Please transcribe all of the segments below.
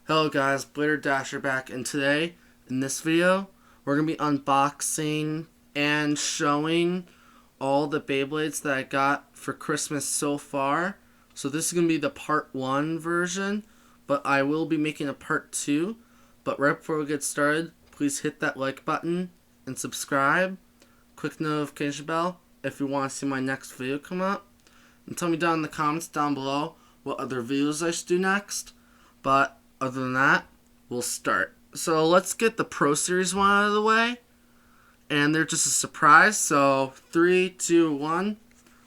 Hello guys, Blader Dasher back, and today, in this video, we're going to be unboxing and showing all the Beyblades that I got for Christmas so far. So this is going to be the part 1 version, but I will be making a part 2. But right before we get started, please hit that like button and subscribe. Click the notification bell if you want to see my next video come up. And tell me down in the comments down below what other videos I should do next. But other than that, we'll start. So let's get the Pro Series one out of the way. And they're just a surprise. So 3, 2, 1.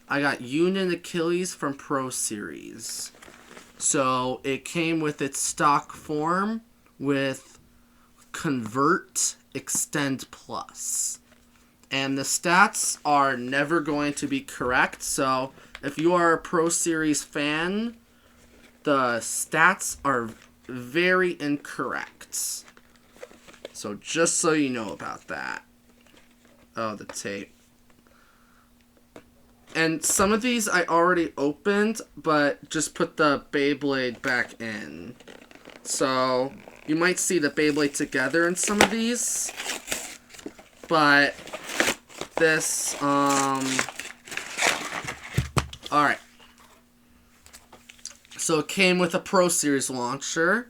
I got Union Achilles from Pro Series. So it came with its stock form with Convert Extend Plus. And the stats are never going to be correct. So if you are a Pro Series fan, the stats are very incorrect. So just so you know about that. Oh, the tape. And some of these I already opened, but just put the Beyblade back in. So you might see the Beyblade together in some of these. But this, alright. So it came with a Pro Series launcher.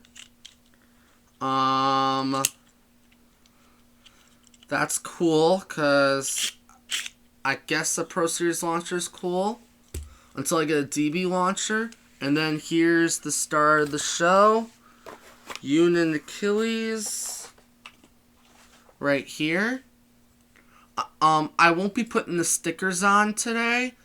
That's cool, because I guess the Pro Series launcher is cool. Until I get a DB launcher. And then here's the star of the show. Union Achilles. Right here. I won't be putting the stickers on today,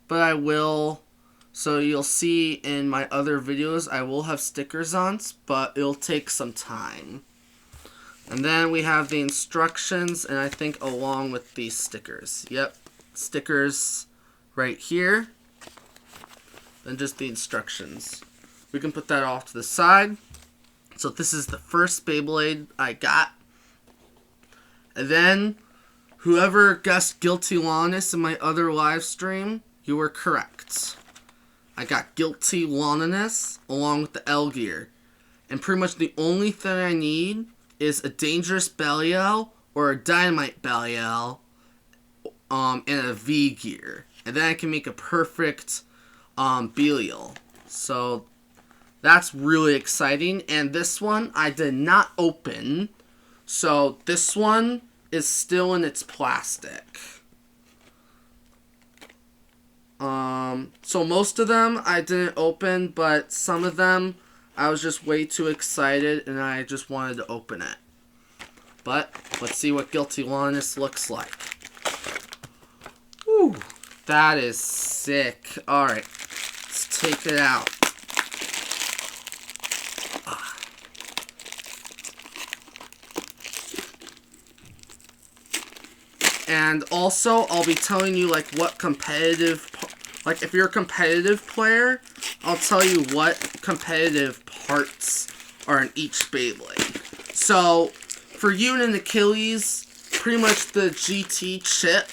but I will. So you'll see in my other videos, I will have stickers on, but it'll take some time. And then we have the instructions, and I think along with these stickers. Yep, stickers right here. Then just the instructions. We can put that off to the side. So this is the first Beyblade I got. And then, whoever guessed Guilty Loneliness in my other live stream, you were correct. I got Guilty Loneliness along with the L gear. And pretty much the only thing I need is a Dangerous Belial or a Dynamite Belial and a V gear. And then I can make a perfect Belial. So that's really exciting. And this one I did not open. So this one is still in its plastic. So most of them I didn't open, but some of them I was just way too excited and I just wanted to open it. But let's see what Guilty Loneliness looks like. Whew, that is sick. Alright, let's take it out. And also, I'll be telling you, like, what competitive, like, if you're a competitive player, I'll tell you what competitive parts are in each Beyblade. So, for Union Achilles, pretty much the GT chip,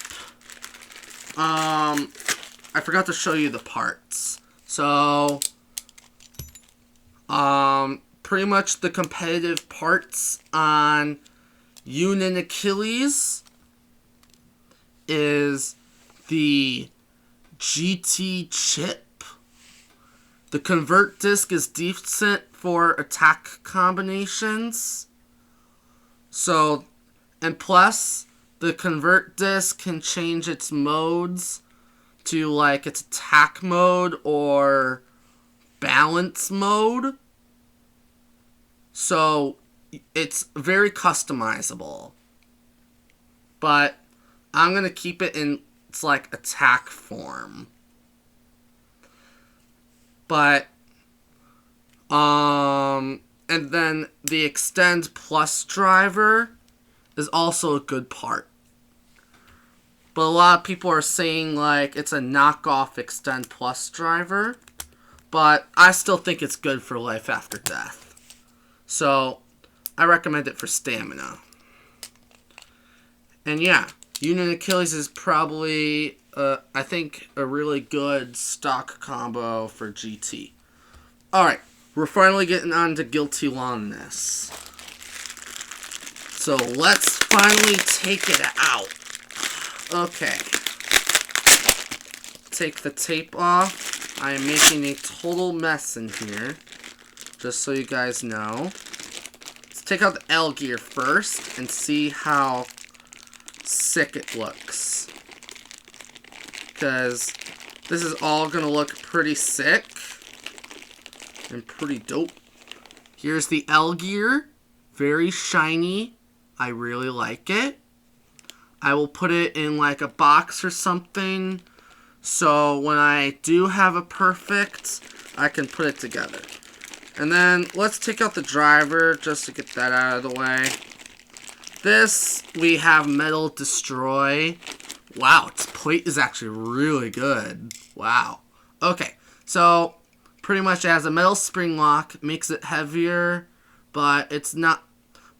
I forgot to show you the parts. So, pretty much the competitive parts on Union Achilles is the GT chip. The convert disc is decent for attack combinations. So, and plus, the convert disc can change its modes to like its attack mode or balance mode. So, it's very customizable. But I'm going to keep it in its, like, attack form. But, and then the Extend Plus driver is also a good part. But a lot of people are saying, like, it's a knockoff Extend Plus driver. But I still think it's good for life after death. So, I recommend it for stamina. And yeah. Union Achilles is probably, I think, a really good stock combo for GT. Alright, we're finally getting on to Guilty Loneliness. So let's finally take it out. Okay. Take the tape off. I am making a total mess in here. Just so you guys know. Let's take out the L gear first and see how sick it looks. Because this is all going to look pretty sick. And pretty dope. Here's the L gear. Very shiny. I really like it. I will put it in like a box or something. So when I do have a perfect, I can put it together. And then let's take out the driver just to get that out of the way. This, we have Metal Destroy. Wow, its plate is actually really good. Wow. Okay, so pretty much it has a metal spring lock, makes it heavier, but it's not.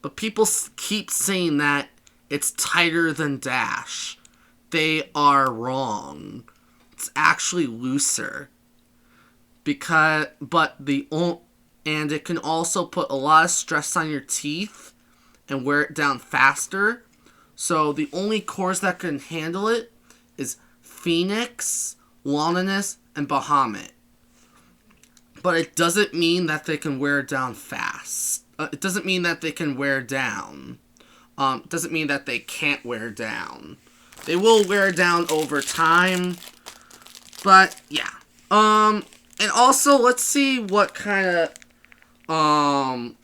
But people keep saying that it's tighter than Dash. They are wrong. It's actually looser. And it can also put a lot of stress on your teeth and wear it down faster. So the only cores that can handle it is Phoenix, Loneliness, and Bahamut. But it doesn't mean that they can wear it down fast. It doesn't mean that they can wear down. It doesn't mean that they can't wear down. They will wear down over time. But, yeah. And also, let's see what kind of combos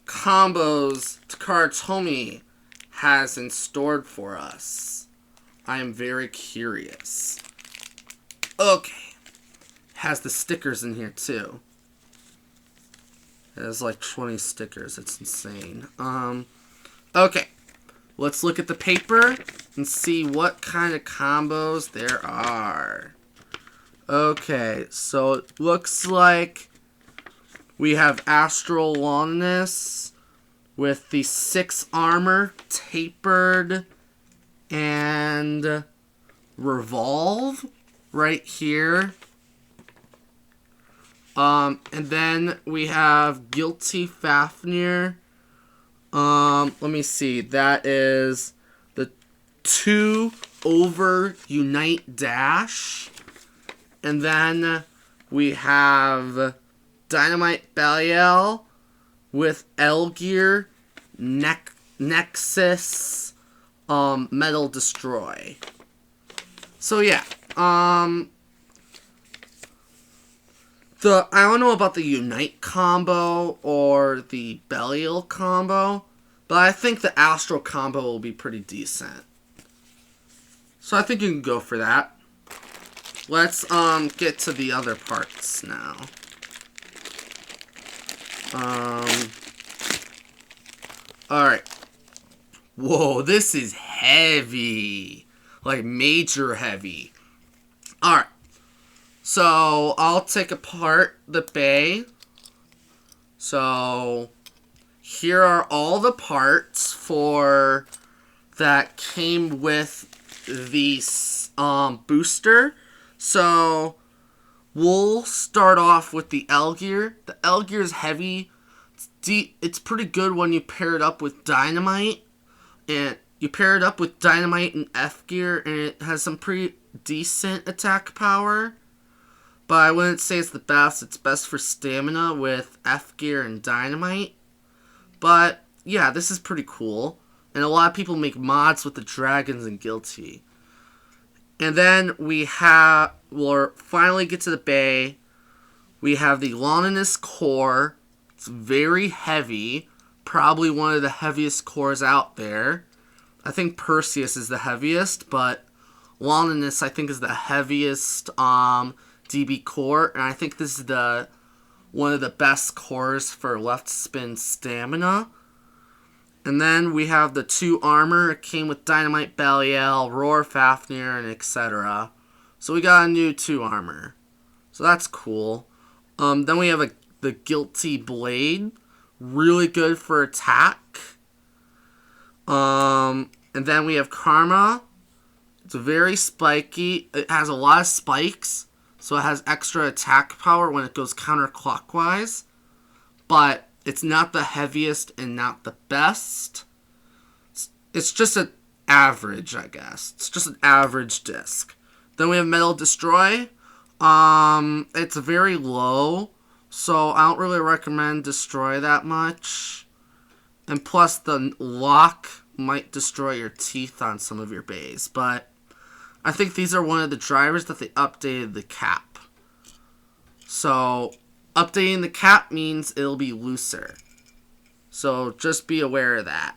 Takara Tomy has in store for us. I am very curious. Okay. Has the stickers in here, too. It has like 20 stickers. It's insane. Okay. Let's look at the paper and see what kind of combos there are. Okay, so it looks like we have Astral Loneliness with the 6 armor, tapered, and revolve right here. And then we have Guilty Fafnir. Let me see. That is the 2 over Unite Dash. And then we have Dynamite Belial with L Gear, Nexus, Metal Destroy. So yeah, I don't know about the Unite combo or the Belial combo, but I think the Astral combo will be pretty decent. So I think you can go for that. Let's get to the other parts now. Alright. Whoa, this is heavy. Like major heavy. Alright. So, I'll take apart the bay. So, here are all the parts for that came with the booster. So, we'll start off with the L Gear. The L Gear is heavy. It's pretty good when you pair it up with Dynamite. And you pair it up with Dynamite and F Gear, and it has some pretty decent attack power. But I wouldn't say it's the best. It's best for stamina with F Gear and Dynamite. But, yeah, this is pretty cool. And a lot of people make mods with the dragons and Guilty. And then we'll finally get to the bay. We have the Loneliness core. It's very heavy. Probably one of the heaviest cores out there. I think Perseus is the heaviest, but Loneliness I think is the heaviest DB core. And I think this is one of the best cores for left spin stamina. And then we have the 2 armor. It came with Dynamite Belial, Roar Fafnir, and etc. So we got a new 2 armor. So that's cool. Then we have the Guilty Blade. Really good for attack. And then we have Karma. It's very spiky. It has a lot of spikes. So it has extra attack power when it goes counterclockwise. but it's not the heaviest and not the best. It's just an average, I guess. It's just an average disc. Then we have Metal Destroy. It's very low, so I don't really recommend Destroy that much. And plus, the lock might destroy your teeth on some of your bays, but I think these are one of the drivers that they updated the cap. So, updating the cap means it'll be looser. So, just be aware of that.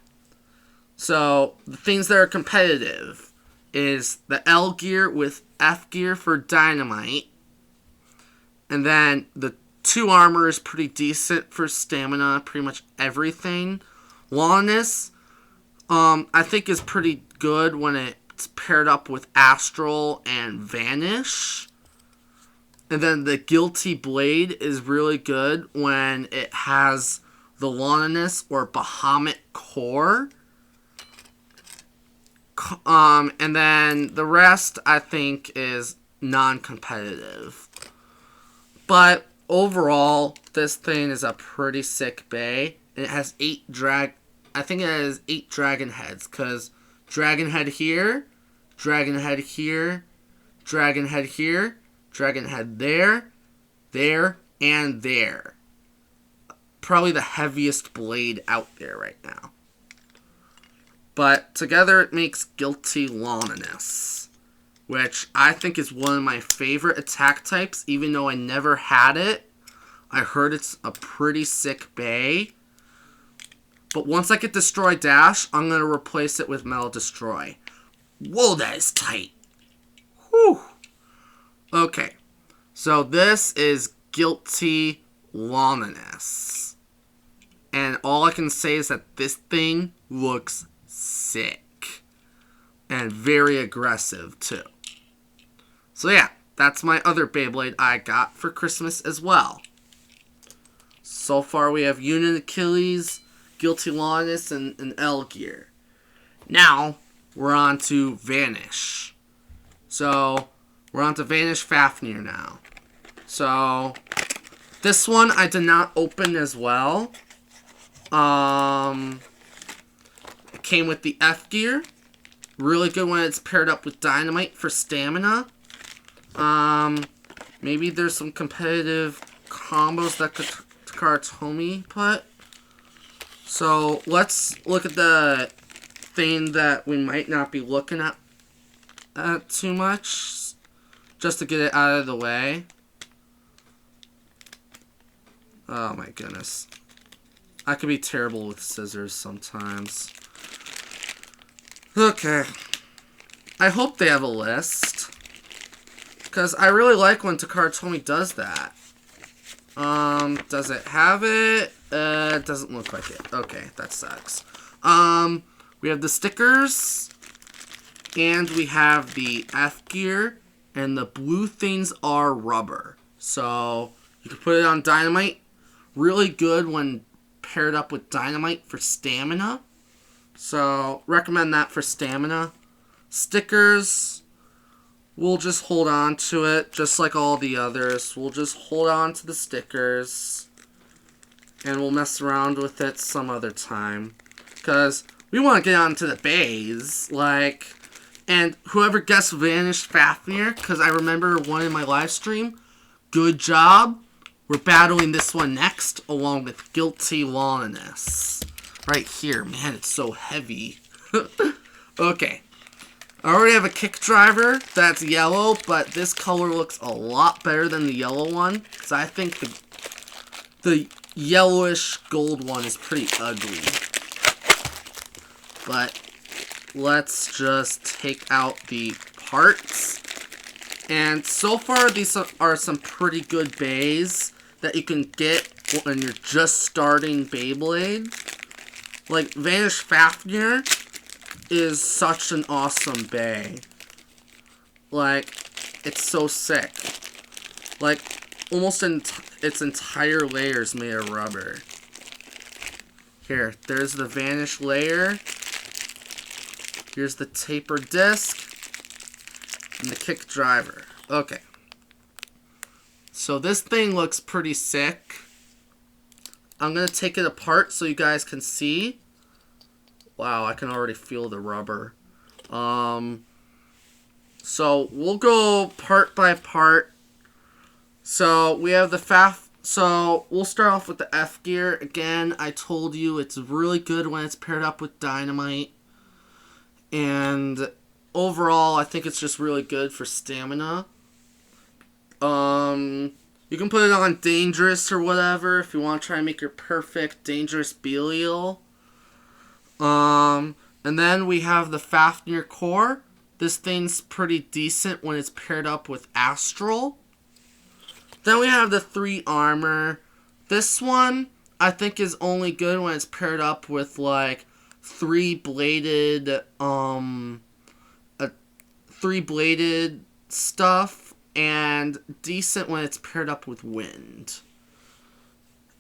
So, the things that are competitive is the L gear with F gear for dynamite. And then the 2 armor is pretty decent for stamina, pretty much everything. Longness, I think is pretty good when it's paired up with Astral and Vanish. And then the Guilty Blade is really good when it has the Longness or Bahamut Core. And then the rest, I think, is non-competitive. But overall, this thing is a pretty sick bay. And it has 8 I think it has 8 dragon heads, because dragon head here, dragon head here, dragon head here, dragon head there, there, and there. Probably the heaviest blade out there right now. But together it makes Guilty Longinus, which I think is one of my favorite attack types, even though I never had it. I heard it's a pretty sick bay. But once I get Destroy Dash, I'm going to replace it with Metal Destroy. Whoa, that is tight. Whew. Okay. So this is Guilty Longinus. And all I can say is that this thing looks sick. And very aggressive, too. So yeah, that's my other Beyblade I got for Christmas as well. So far we have Unit Achilles, Guilty Longinus, and L gear. Now, we're on to Vanish. So, we're on to Vanish Fafnir now. So, this one I did not open as well. It came with the F gear. Really good when it's paired up with Dynamite for stamina. Maybe there's some competitive combos that Karatomi put. So, let's look at the thing that we might not be looking at too much, just to get it out of the way. Oh my goodness. I could be terrible with scissors sometimes. Okay. I hope they have a list, because I really like when Takara Tomy does that. Does it have it? It doesn't look like it. Okay, that sucks. We have the stickers, and we have the F gear, and the blue things are rubber. So, you can put it on Dynamite. Really good when paired up with Dynamite for stamina. So, recommend that for stamina. Stickers, we'll just hold on to it, just like all the others. We'll just hold on to the stickers, and we'll mess around with it some other time. Because we want to get on to the bays, like, and whoever guessed Vanish Fafnir, because I remember one in my live stream, good job. We're battling this one next, along with Guilty Longinus. Right here, man, it's so heavy. Okay. I already have a kick driver that's yellow, but this color looks a lot better than the yellow one, because I think the yellowish gold one is pretty ugly. But let's just take out the parts. And so far, these are some pretty good bays that you can get when you're just starting Beyblade. Like, Vanish Fafnir is such an awesome bay. Like, it's so sick. Like, almost its entire layer is made of rubber. Here, there's the Vanish layer. Here's the taper disc. And the kick driver. Okay. So this thing looks pretty sick. I'm going to take it apart so you guys can see. Wow, I can already feel the rubber. So we'll go part by part. So we have the FAF. So we'll start off with the F gear. Again, I told you it's really good when it's paired up with dynamite. And overall, I think it's just really good for stamina. You can put it on dangerous or whatever if you want to try and make your perfect dangerous Belial. And then we have the Fafnir core. This thing's pretty decent when it's paired up with Astral. Then we have the 3 armor. This one, I think, is only good when it's paired up with, like, 3-bladed, 3-bladed stuff, and decent when it's paired up with wind.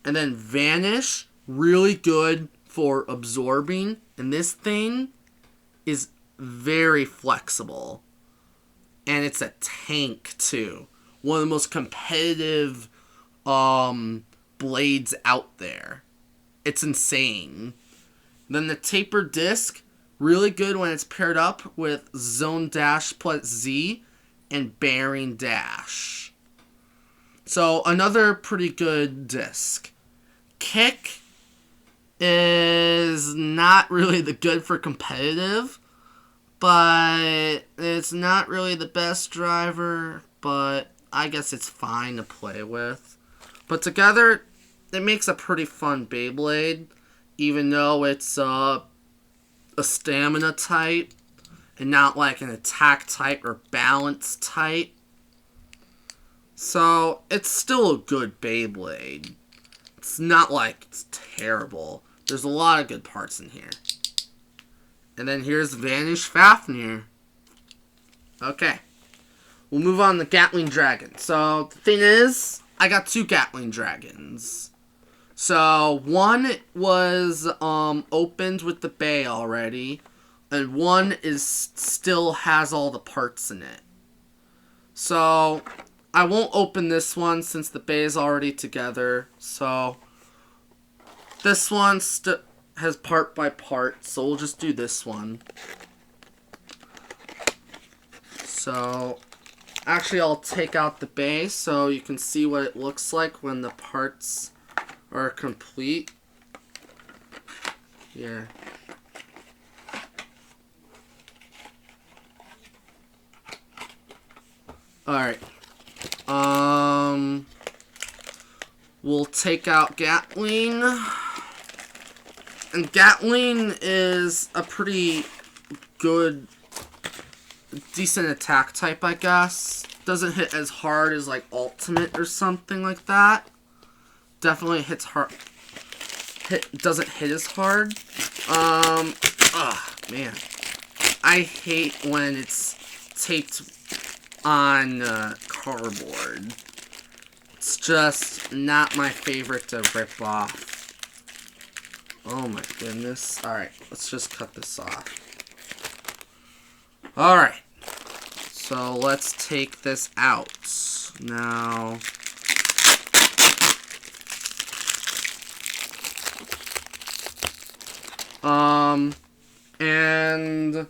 And then Vanish, really good for absorbing, and this thing is very flexible. And it's a tank, too. One of the most competitive blades out there. It's insane. Then the Taper Disc, really good when it's paired up with Zone Dash plus Z and Bearing Dash. So another pretty good disc. Kick is not really the good for competitive, but it's not really the best driver, but I guess it's fine to play with. But together, it makes a pretty fun Beyblade, even though it's a stamina type and not like an attack type or balance type. So it's still a good Beyblade. It's not like it's terrible. There's a lot of good parts in here. And then here's Vanish Fafnir. Okay. We'll move on to Gatling Dragon. So the thing is, I got 2 Gatling Dragons. So one was opened with the bay already, and one is still has all the parts in it. So I won't open this one since the bay is already together. So this one has part by part, so we'll just do this one. So actually, I'll take out the bay so you can see what it looks like when the parts are complete. Here. Alright. We'll take out Gatling. And Gatling is a pretty good, decent attack type, I guess. Doesn't hit as hard as like Ultimate or something like that. Definitely hits hard. Doesn't hit as hard. Man. I hate when it's taped on cardboard. It's just not my favorite to rip off. Oh my goodness. Alright, let's just cut this off. Alright. So let's take this out. Now, and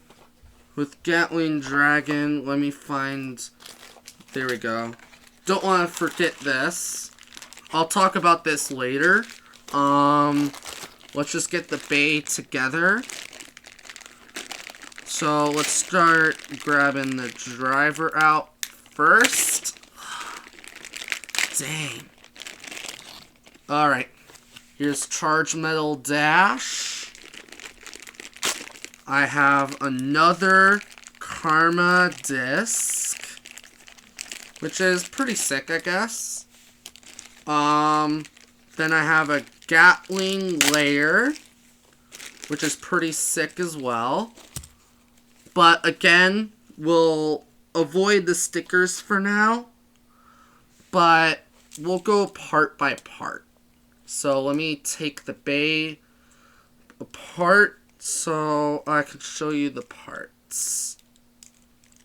with Gatling Dragon, let me find, there we go. Don't want to forget this. I'll talk about this later. Let's just get the bay together. So let's start grabbing the driver out first. Dang. Alright. Here's Charge Metal Dash. I have another Karma Disc, which is pretty sick, I guess. Then I have a Gatling Layer, which is pretty sick as well. But again, we'll avoid the stickers for now. But we'll go part by part. So let me take the bay apart so I can show you the parts.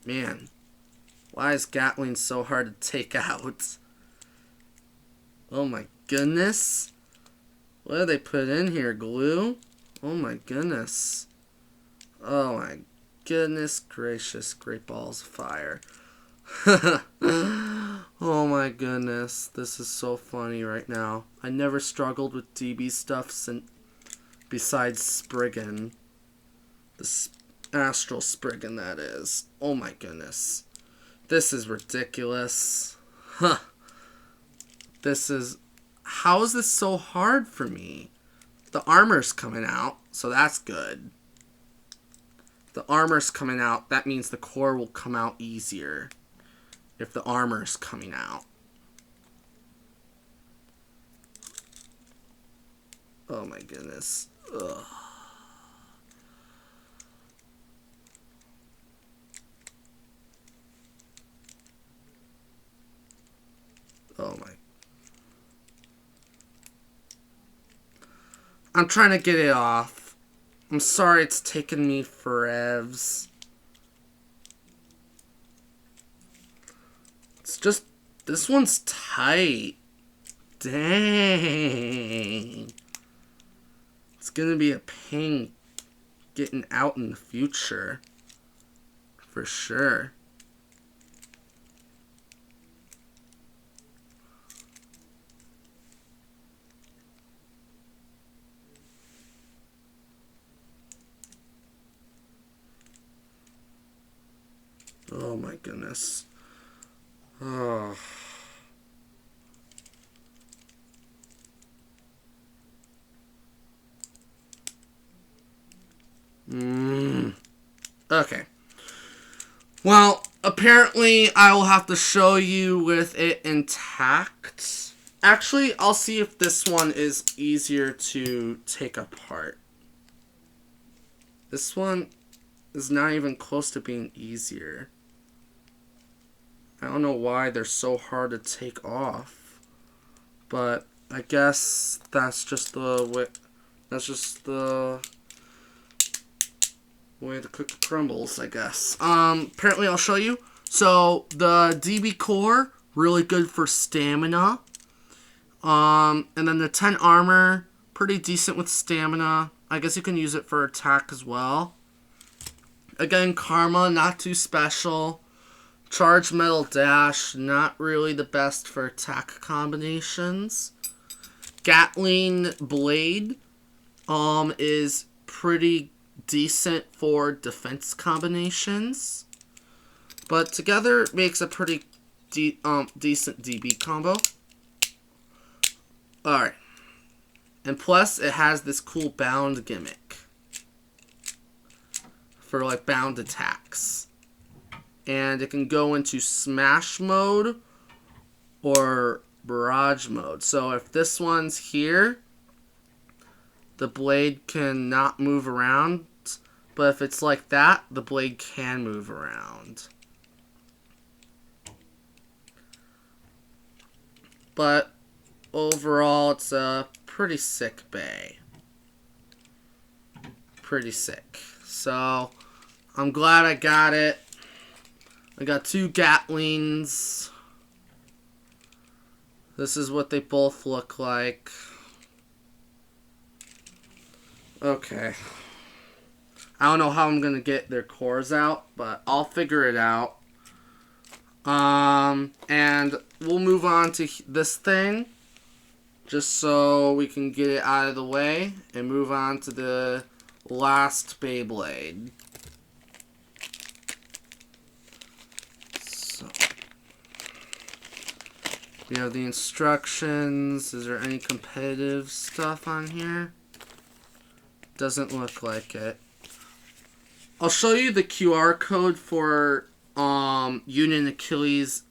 Man, why is Gatling so hard to take out? Oh my goodness. What did they put in here? Glue? Oh my goodness. Oh my goodness gracious. Great balls of fire. Oh my goodness. This is so funny right now. I never struggled with DB stuff since, besides Spriggan. The Astral Spriggan, that is. Oh my goodness. This is ridiculous. Huh. This is... How is this so hard for me? The armor's coming out, so that's good. The armor's coming out, that means the core will come out easier if the armor's coming out. Oh my goodness. Ugh. Oh my. I'm trying to get it off. I'm sorry it's taken me forevs. It's just, this one's tight. Dang. It's gonna be a pain getting out in the future. For sure. Oh my goodness. Oh. Okay. Well, apparently I will have to show you with it intact. Actually, I'll see if this one is easier to take apart. This one is not even close to being easier. I don't know why they're so hard to take off. But I guess that's just the way, the cookie crumbles, I guess. Apparently I'll show you. So, the DB core, really good for stamina. And then the 10 armor, pretty decent with stamina. I guess you can use it for attack as well. Again, Karma, not too special. Charge Metal Dash, not really the best for attack combinations. Gatling Blade, is pretty decent for defense combinations, but together it makes a pretty decent DB combo. Alright, and plus it has this cool bound gimmick for like bound attacks, and it can go into smash mode or barrage mode. So if this one's here, the blade can not move around. But if it's like that, the blade can move around. But overall, it's a pretty sick bay. Pretty sick. So, I'm glad I got it. I got 2 Gatlings. This is what they both look like. Okay. I don't know how I'm going to get their cores out, but I'll figure it out. And we'll move on to this thing, just so we can get it out of the way, and move on to the last Beyblade. So, we have the instructions. Is there any competitive stuff on here? Doesn't look like it. I'll show you the QR code for Union Achilles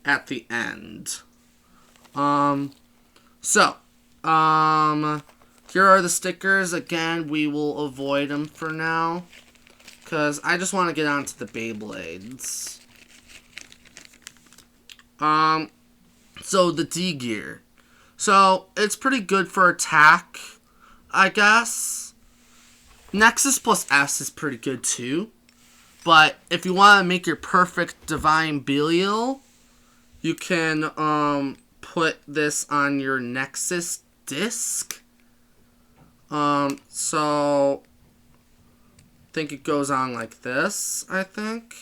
at the end. Here are the stickers. Again, we will avoid them for now, because I just want to get onto the Beyblades. So the D gear. So, it's pretty good for attack, I guess. Nexus plus S is pretty good too. But if you want to make your perfect Divine Belial, you can put this on your Nexus disc. So I think it goes on like this, I think.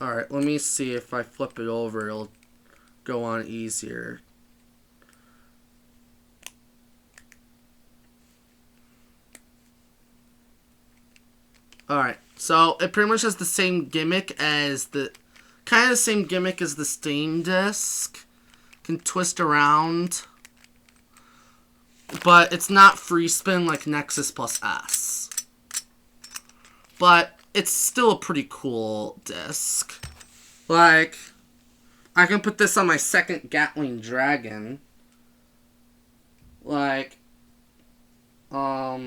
Alright, let me see if I flip it over, it'll go on easier. Alright, so it pretty much has the same gimmick as kind of the same gimmick as the Steam Disc. Can twist around. But it's not free spin like Nexus Plus S. But it's still a pretty cool disc. Like, I can put this on my second Gatling Dragon. Like, I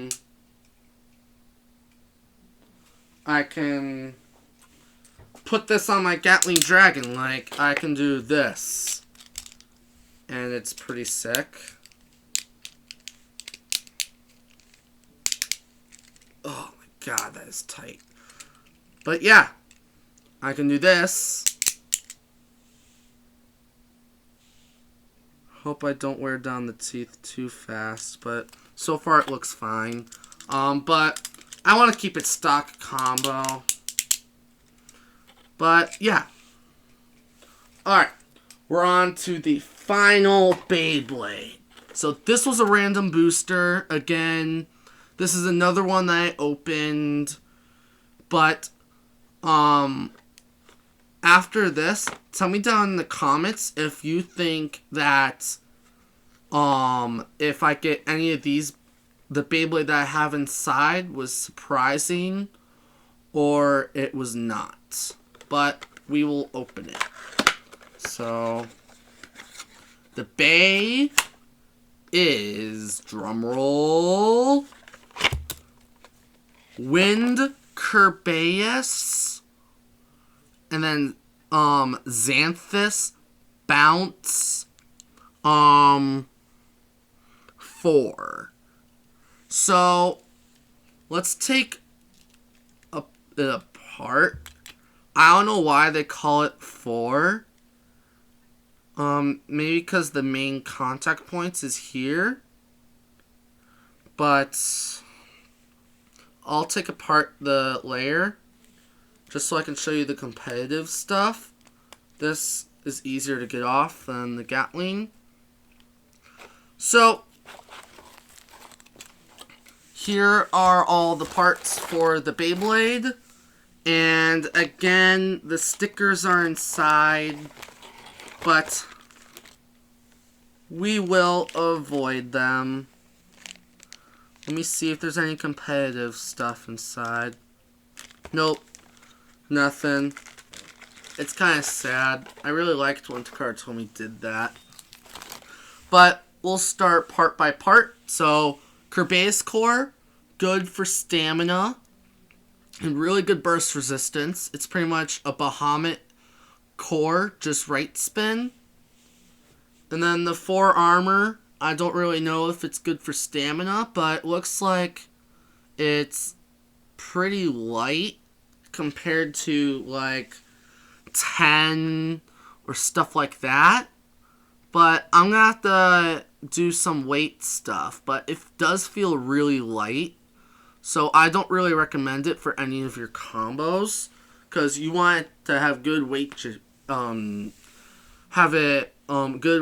can put this on my Gatling Dragon. Like, I can do this. And it's pretty sick. Oh my god, that is tight. But yeah, I can do this. Hope I don't wear down the teeth too fast, but so far it looks fine. But I want to keep it stock combo. But yeah. Alright, we're on to the final Beyblade. So this was a random booster. Again, this is another one that I opened. But, after this, tell me down in the comments if you think that, if I get any of these, the Beyblade that I have inside was surprising, or it was not. But we will open it. So, the Bey is, drumroll, Wind Kerbeus, and then Xanthus, Bounce, 4. So let's take it apart. I don't know why they call it 4. Maybe because the main contact points is here. But I'll take apart the layer just so I can show you the competitive stuff. This is easier to get off than the Gatling. So here are all the parts for the Beyblade. And again, the stickers are inside, but we will avoid them. Let me see if there's any competitive stuff inside. Nope. Nothing. It's kind of sad. I really liked when Takara did that. But we'll start part by part. So, Kerbeus core, good for stamina, and really good burst resistance. It's pretty much a Bahamut core, just right spin. And then the 4 armor, I don't really know if it's good for stamina, but it looks like it's pretty light compared to like 10 or stuff like that. But I'm gonna have to do some weight stuff, but it does feel really light. So I don't really recommend it for any of your combos, because you want it to have good weight, good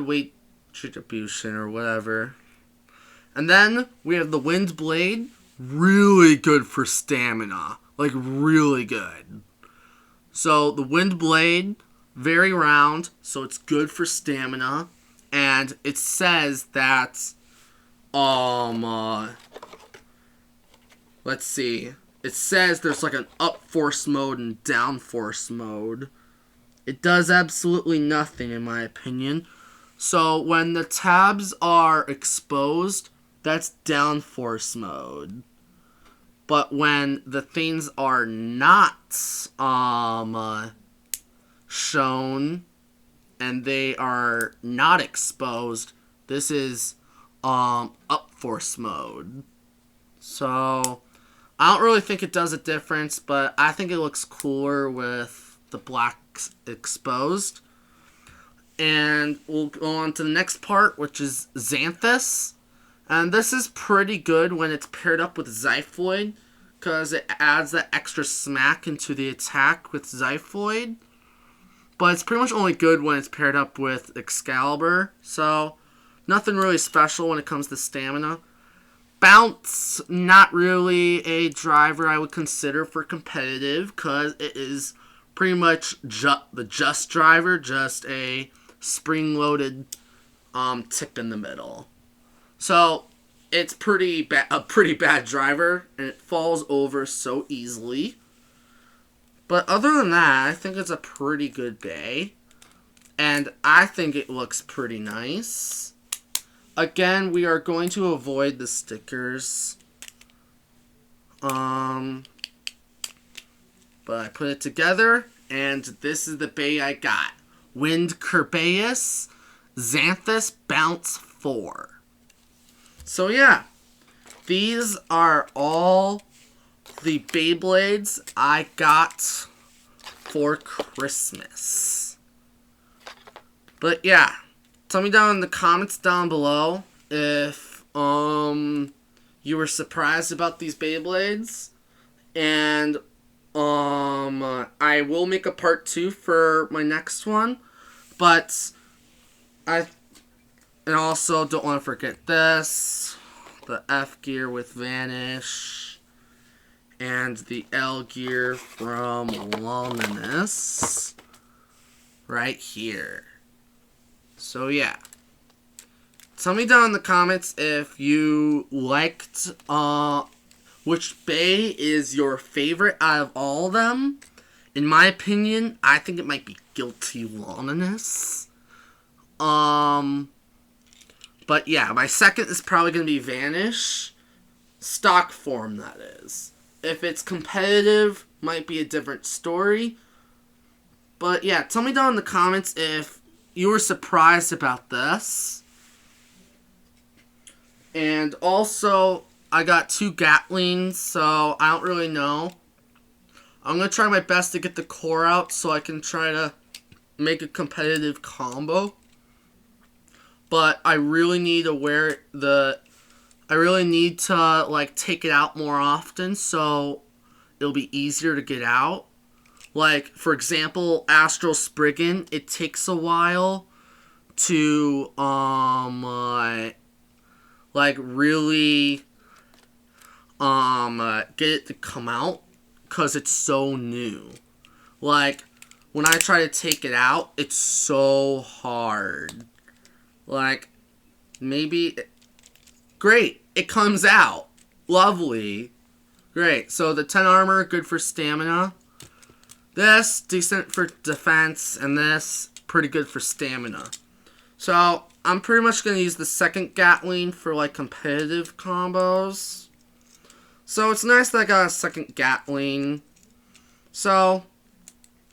weight distribution or whatever. And then we have the Wind Blade, really good for stamina, like really good. So the Wind Blade, very round, so it's good for stamina, and it says that, let's see, it says there's like an up force mode and down force mode. It does absolutely nothing in my opinion. So when the tabs are exposed, that's down force mode. But when the things are not shown and they are not exposed, this is up force mode. So I don't really think it does a difference, but I think it looks cooler with the black exposed. And we'll go on to the next part, which is Xanthus. And this is pretty good when it's paired up with Zyphoid, because it adds that extra smack into the attack with Zyphoid. But it's pretty much only good when it's paired up with Excalibur, so nothing really special when it comes to stamina. Bounce, not really a driver I would consider for competitive, because it is pretty much the just driver, just a spring-loaded tip in the middle. So it's a pretty bad driver, and it falls over so easily. But other than that, I think it's a pretty good bay. And I think it looks pretty nice. Again, we are going to avoid the stickers. But I put it together, and this is the bay I got. Wind Kerbeus, Xanthus Bounce 4. So yeah, these are all the Beyblades I got for Christmas. But yeah, tell me down in the comments down below if you were surprised about these Beyblades. And I will make a part 2 for my next one. But and also don't want to forget this, the F gear with Vanish, and the L gear from Luminous right here. So yeah, tell me down in the comments if you liked which bay is your favorite out of all of them. In my opinion, I think it might be Guilty Luminous. But yeah, my second is probably going to be Vanish. Stock form, that is. If it's competitive, might be a different story. But yeah, tell me down in the comments if you were surprised about this. And also, I got 2 Gatlings, so I don't really know. I'm going to try my best to get the core out so I can try to make a competitive combo. But I really need to like take it out more often so it'll be easier to get out. Like, for example, Astral Spriggan, it takes a while to like really get it to come out because it's so new. Like, when I try to take it out, it's so hard. Like, maybe... Great, it comes out. Lovely. Great, so the 10 armor, good for stamina. This, decent for defense, and this, pretty good for stamina. So, I'm pretty much going to use the second Gatling for, like, competitive combos. So, it's nice that I got a second Gatling. So,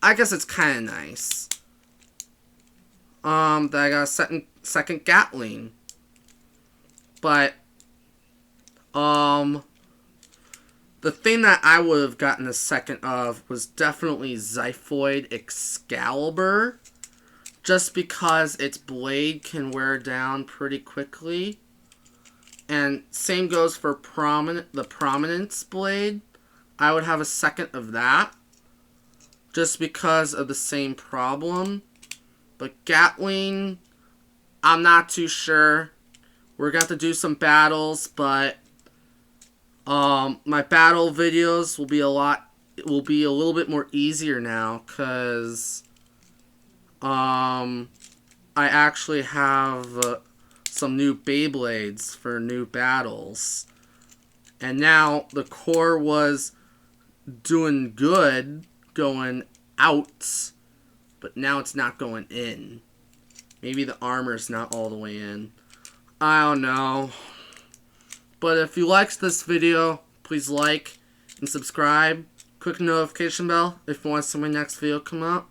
I guess it's kind of nice. That I got a second Gatling. But, the thing that I would have gotten a second of was definitely Zyphoid Excalibur. Just because its blade can wear down pretty quickly. And same goes for the Prominence blade. I would have a second of that. Just because of the same problem. But Gatling, I'm not too sure. We're going to have to do some battles, but my battle videos will be a little bit more easier now, because I actually have some new Beyblades for new battles. And now the core was doing good going out, but now it's not going in. Maybe the armor's not all the way in. I don't know. But if you liked this video, please like and subscribe. Click the notification bell if you want to see my next video come up.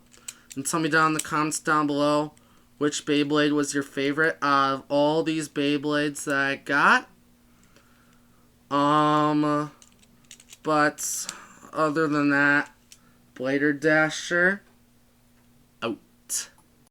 And tell me down in the comments down below which Beyblade was your favorite out of all these Beyblades that I got. But other than that, Blader Dasher.